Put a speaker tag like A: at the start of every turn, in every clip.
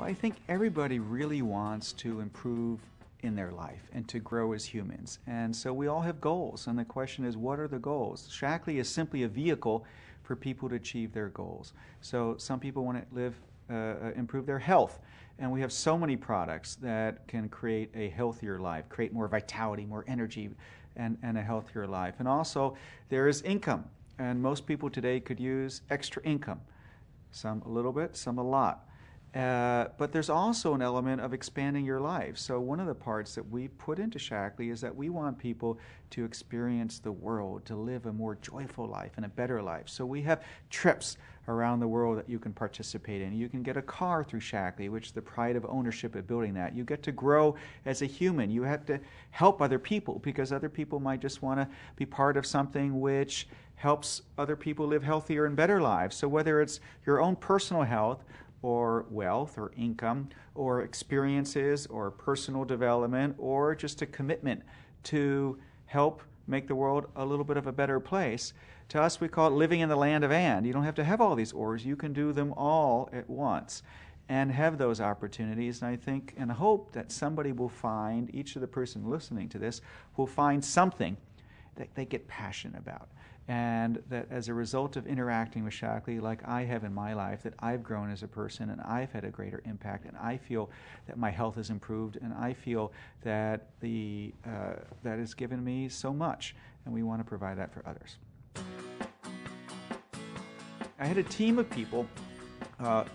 A: Well, I think everybody really wants to improve in their life and to grow as humans. And so we all have goals. And the question is, what are the goals? Shaklee is simply a vehicle for people to achieve their goals. So some people want to improve their health. And we have so many products that can create a healthier life, create more vitality, more energy, and a healthier life. And also, there is income. And most people today could use extra income. Some a little bit, some a lot. But there's also an element of expanding your life. So one of the parts that we put into Shaklee is that we want people to experience the world, to live a more joyful life and a better life. So we have trips around the world that you can participate in. You can get a car through Shaklee, which is the pride of ownership of building that. You get to grow as a human. You have to help other people because other people might just want to be part of something which helps other people live healthier and better lives. So whether it's your own personal health or wealth or income or experiences or personal development or just a commitment to help make the world a little bit of a better place. To us, we call it living in the land of and. You don't have to have all these ors. You can do them all at once and have those opportunities. And I think and hope that somebody will find, each of the person listening to this, will find something that they get passionate about. And that as a result of interacting with Shaklee, like I have in my life, that I've grown as a person and I've had a greater impact, and I feel that my health has improved, and I feel that that has given me so much, and we want to provide that for others. I had a team of people,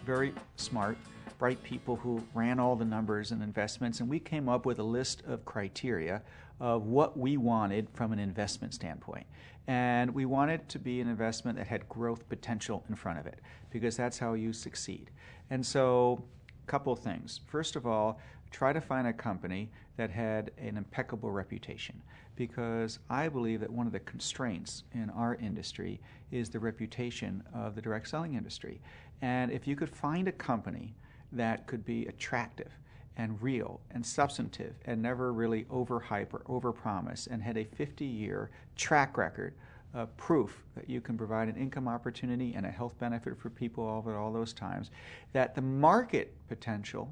A: very smart, bright people who ran all the numbers and investments, and we came up with a list of criteria of what we wanted from an investment standpoint. And we wanted to be an investment that had growth potential in front of it, because that's how you succeed. And so, a couple of things. First of all, try to find a company that had an impeccable reputation, because I believe that one of the constraints in our industry is the reputation of the direct selling industry. And if you could find a company that could be attractive and real and substantive and never really overhype or overpromise and had a 50-year track record of proof that you can provide an income opportunity and a health benefit for people over all those times, that the market potential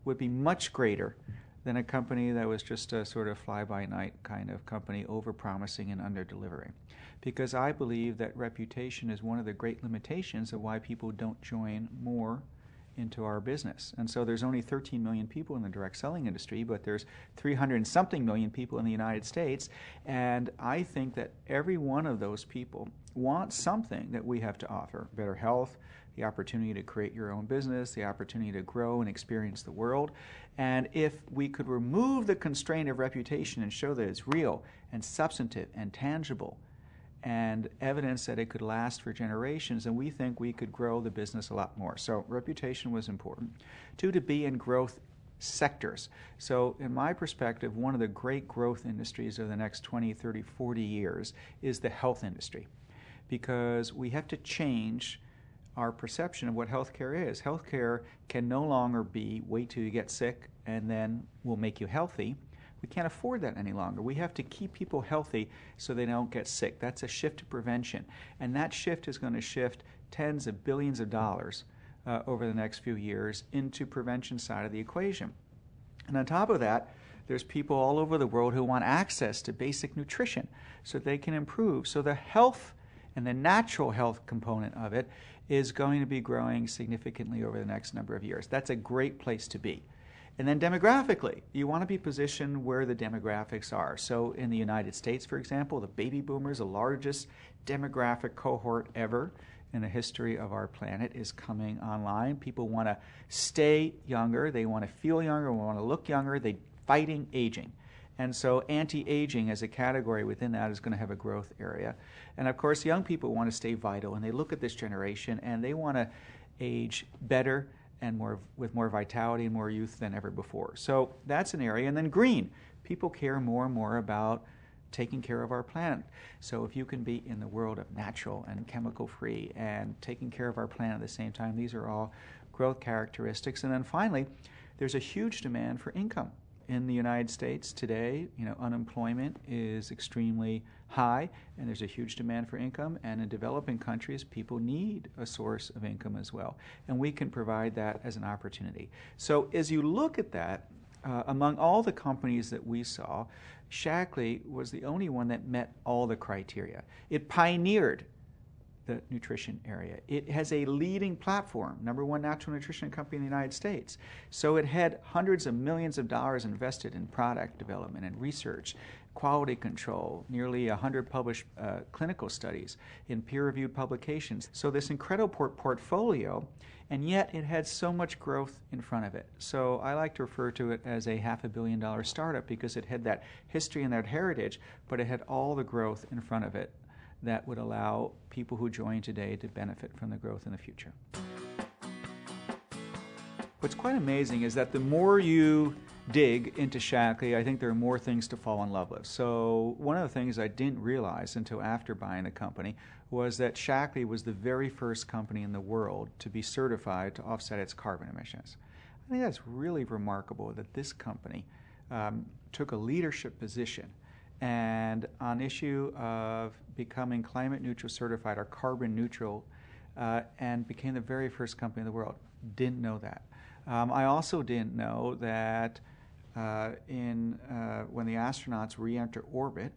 A: would be much greater than a company that was just a sort of fly-by-night kind of company, overpromising and under-delivering. Because I believe that reputation is one of the great limitations of why people don't join more into our business. And so there's only 13 million people in the direct selling industry, but there's 300 and something million people in the United States. And I think that every one of those people wants something that we have to offer: better health, the opportunity to create your own business, the opportunity to grow and experience the world. And if we could remove the constraint of reputation and show that it's real and substantive and tangible and evidence that it could last for generations, and we think we could grow the business a lot more. So reputation was important. Two, to be in growth sectors. So in my perspective, one of the great growth industries of the next 20, 30, 40 years is the health industry, because we have to change our perception of what healthcare is. Healthcare can no longer be wait till you get sick and then we'll make you healthy. We can't afford that any longer. We have to keep people healthy so they don't get sick. That's a shift to prevention. And that shift is going to shift tens of billions of dollars over the next few years into prevention side of the equation. And on top of that, there's people all over the world who want access to basic nutrition so they can improve. So the health and the natural health component of it is going to be growing significantly over the next number of years. That's a great place to be. And then demographically, you want to be positioned where the demographics are. So in the United States, for example, the baby boomers, the largest demographic cohort ever in the history of our planet, is coming online. People want to stay younger, they want to feel younger, they want to look younger, they're fighting aging. And so anti-aging as a category within that is going to have a growth area. And of course, young people want to stay vital, and they look at this generation and they want to age better and with more vitality and more youth than ever before. So that's an area. And then green. People care more and more about taking care of our planet. So if you can be in the world of natural and chemical-free and taking care of our planet at the same time, these are all growth characteristics. And then finally, there's a huge demand for income. in the United States today, unemployment is extremely high, and there's a huge demand for income. And in developing countries, people need a source of income as well, and we can provide that as an opportunity. So as you look at that, among all the companies that we saw, Shaklee was the only one that met all the criteria. It pioneered the nutrition area. It has a leading platform, #1 natural nutrition company in the United States. So it had hundreds of millions of dollars invested in product development and research, quality control, nearly 100 published clinical studies in peer-reviewed publications. So this incredible portfolio, and yet it had so much growth in front of it. So I like to refer to it as a $500 million startup because it had that history and that heritage, but it had all the growth in front of it that would allow people who join today to benefit from the growth in the future. What's quite amazing is that the more you dig into Shaklee, I think there are more things to fall in love with. So one of the things I didn't realize until after buying the company was that Shaklee was the very first company in the world to be certified to offset its carbon emissions. I think that's really remarkable that this company took a leadership position and on issue of becoming climate neutral certified or carbon neutral and became the very first company in the world. Didn't know that. I also didn't know that when the astronauts re-enter orbit,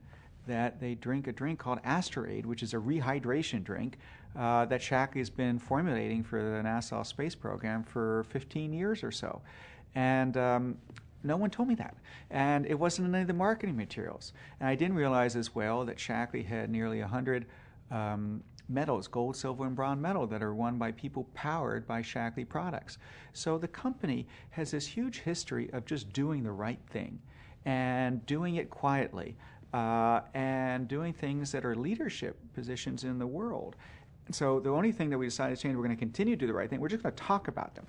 A: that they drink a drink called Asterade, which is a rehydration drink that Shaklee has been formulating for the NASA space program for 15 years or so. And no one told me that. And it wasn't in any of the marketing materials. And I didn't realize as well that Shaklee had nearly 100 medals, gold, silver, and bronze medal that are won by people powered by Shaklee products. So the company has this huge history of just doing the right thing and doing it quietly and doing things that are leadership positions in the world. So the only thing that we decided to change, we're going to continue to do the right thing. We're just going to talk about them,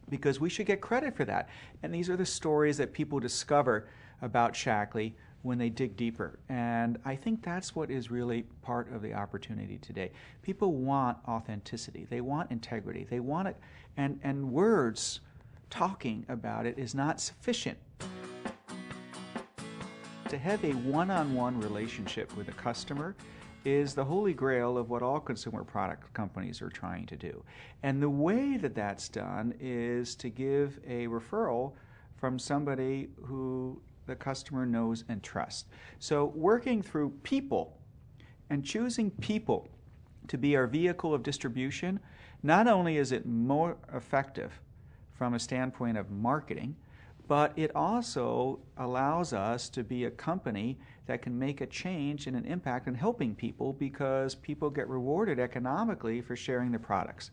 A: because we should get credit for that. And these are the stories that people discover about Shaklee when they dig deeper. And I think that's what is really part of the opportunity today. People want authenticity. They want integrity. They want it, and words talking about it is not sufficient. To have a one-on-one relationship with a customer is the holy grail of what all consumer product companies are trying to do. And the way that that's done is to give a referral from somebody who the customer knows and trusts. So working through people and choosing people to be our vehicle of distribution, not only is it more effective from a standpoint of marketing, but it also allows us to be a company that can make a change and an impact in helping people, because people get rewarded economically for sharing the products.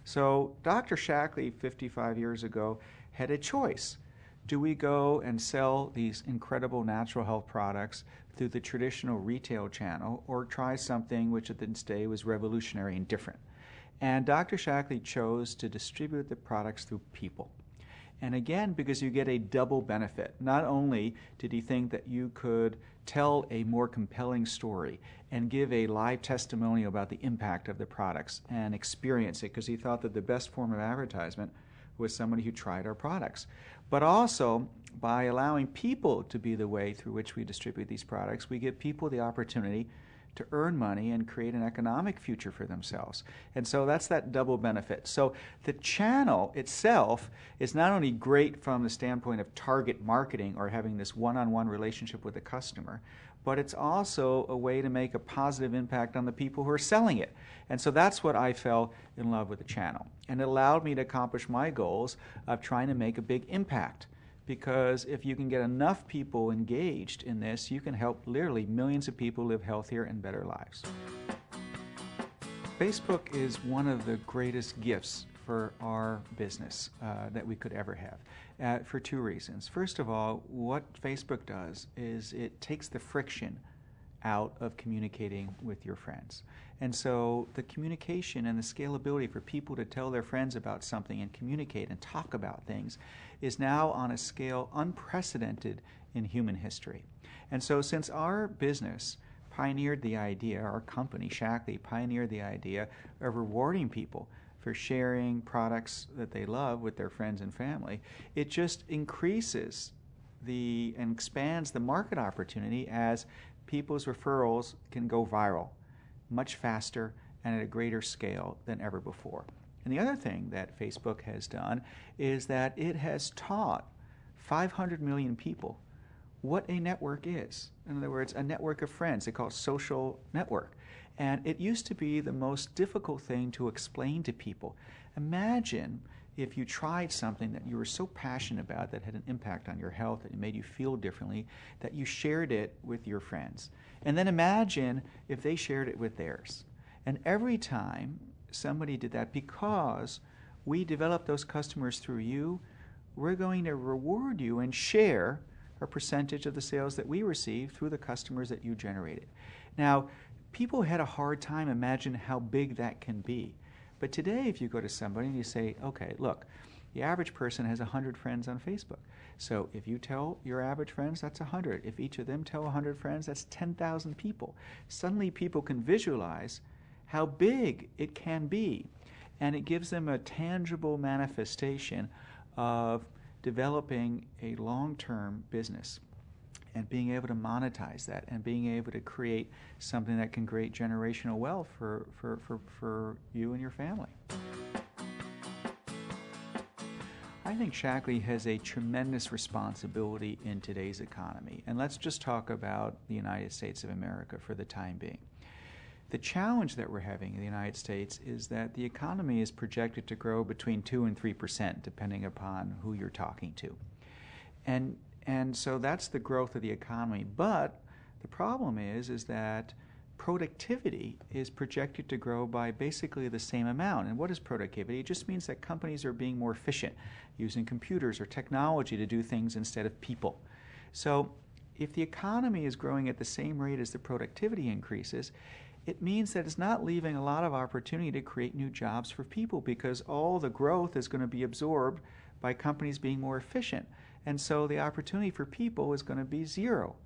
A: So Dr. Shaklee 55 years ago had a choice. Do we go and sell these incredible natural health products through the traditional retail channel, or try something which at this day was revolutionary and different? And Dr. Shaklee chose to distribute the products through people. And again, because you get a double benefit. Not only did he think that you could tell a more compelling story and give a live testimonial about the impact of the products and experience it, because he thought that the best form of advertisement was somebody who tried our products. But also, by allowing people to be the way through which we distribute these products, we give people the opportunity to earn money and create an economic future for themselves. And so that's that double benefit. So the channel itself is not only great from the standpoint of target marketing or having this one-on-one relationship with the customer, but it's also a way to make a positive impact on the people who are selling it. And so that's what I fell in love with the channel. And it allowed me to accomplish my goals of trying to make a big impact. Because if you can get enough people engaged in this, you can help literally millions of people live healthier and better lives. Facebook is one of the greatest gifts for our business that we could ever have, for two reasons. First of all, what Facebook does is it takes the friction out of communicating with your friends. And so the communication and the scalability for people to tell their friends about something and communicate and talk about things is now on a scale unprecedented in human history. And so since our business pioneered the idea, our company, Shaklee, pioneered the idea of rewarding people for sharing products that they love with their friends and family, it just increases and expands the market opportunity as people's referrals can go viral much faster and at a greater scale than ever before. And the other thing that Facebook has done is that it has taught 500 million people what a network is. In other words, a network of friends. They call it social network. And it used to be the most difficult thing to explain to people. Imagine if you tried something that you were so passionate about that had an impact on your health, that it made you feel differently, that you shared it with your friends. And then imagine if they shared it with theirs. And every time somebody did that, because we developed those customers through you, we're going to reward you and share a percentage of the sales that we receive through the customers that you generated. Now, people had a hard time imagining how big that can be. But today, if you go to somebody and you say, okay, look, the average person has 100 friends on Facebook. So if you tell your average friends, that's 100. If each of them tell 100 friends, that's 10,000 people. Suddenly people can visualize how big it can be. And it gives them a tangible manifestation of developing a long-term business and being able to monetize that and being able to create something that can create generational wealth for you and your family. I think Shaklee has a tremendous responsibility in today's economy. And let's just talk about the United States of America for the time being. The challenge that we're having in the United States is that the economy is projected to grow between 2 and 3%, depending upon who you're talking to. And so that's the growth of the economy. But the problem is that productivity is projected to grow by basically the same amount. And what is productivity? It just means that companies are being more efficient, using computers or technology to do things instead of people. So if the economy is growing at the same rate as the productivity increases, it means that it's not leaving a lot of opportunity to create new jobs for people, because all the growth is going to be absorbed by companies being more efficient. And so the opportunity for people is going to be zero.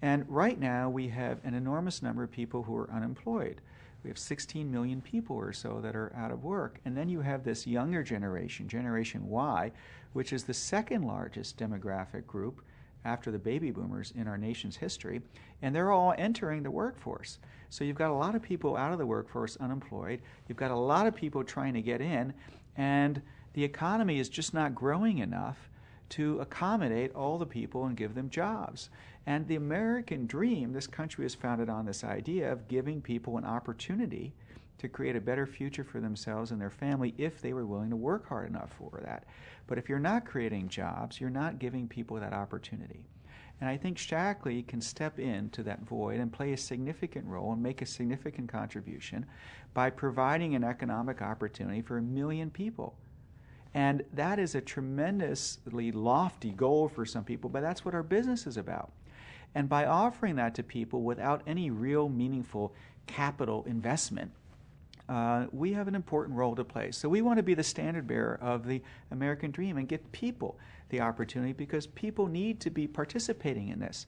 A: And right now we have an enormous number of people who are unemployed. We have 16 million people or so that are out of work. And then you have this younger generation, Generation Y, which is the second largest demographic group after the baby boomers in our nation's history, and they're all entering the workforce. So you've got a lot of people out of the workforce unemployed, you've got a lot of people trying to get in, and the economy is just not growing enough to accommodate all the people and give them jobs. And the American dream, this country is founded on this idea of giving people an opportunity to create a better future for themselves and their family if they were willing to work hard enough for that. But if you're not creating jobs, you're not giving people that opportunity. And I think Shaklee can step into that void and play a significant role and make a significant contribution by providing an economic opportunity for 1 million people. And that is a tremendously lofty goal for some people, but that's what our business is about. And by offering that to people without any real meaningful capital investment, we have an important role to play. So we want to be the standard bearer of the American dream and get people the opportunity, because people need to be participating in this.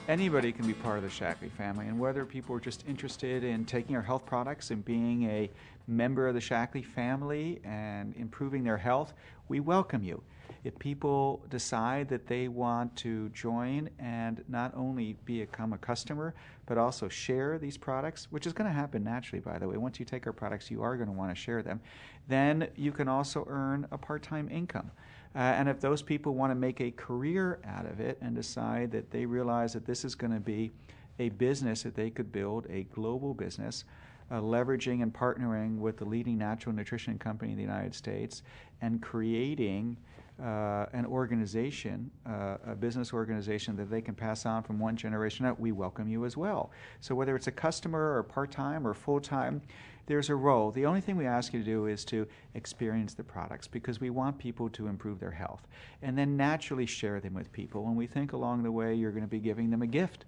A: Anybody can be part of the Shaklee family, and whether people are just interested in taking our health products and being a member of the Shaklee family and improving their health, we welcome you. If people decide that they want to join and not only become a customer, but also share these products, which is going to happen naturally, by the way. Once you take our products, you are going to want to share them. Then you can also earn a part-time income. And if those people want to make a career out of it and decide that they realize that this is going to be a business that they could build, a global business, leveraging and partnering with the leading natural nutrition company in the United States and creating an organization, a business organization that they can pass on from one generation out, we welcome you as well. So whether it's a customer or part-time or full-time, there's a role. The only thing we ask you to do is to experience the products, because we want people to improve their health, and then naturally share them with people. And we think along the way you're going to be giving them a gift.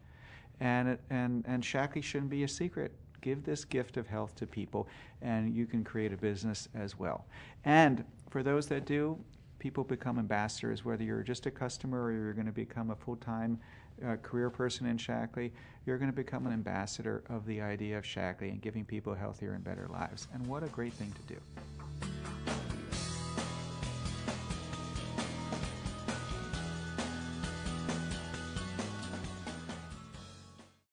A: And Shaklee shouldn't be a secret. Give this gift of health to people, and you can create a business as well. And for those that do, people become ambassadors, whether you're just a customer or you're going to become a full-time career person in Shaklee, you're going to become an ambassador of the idea of Shaklee and giving people healthier and better lives. And what a great thing to do.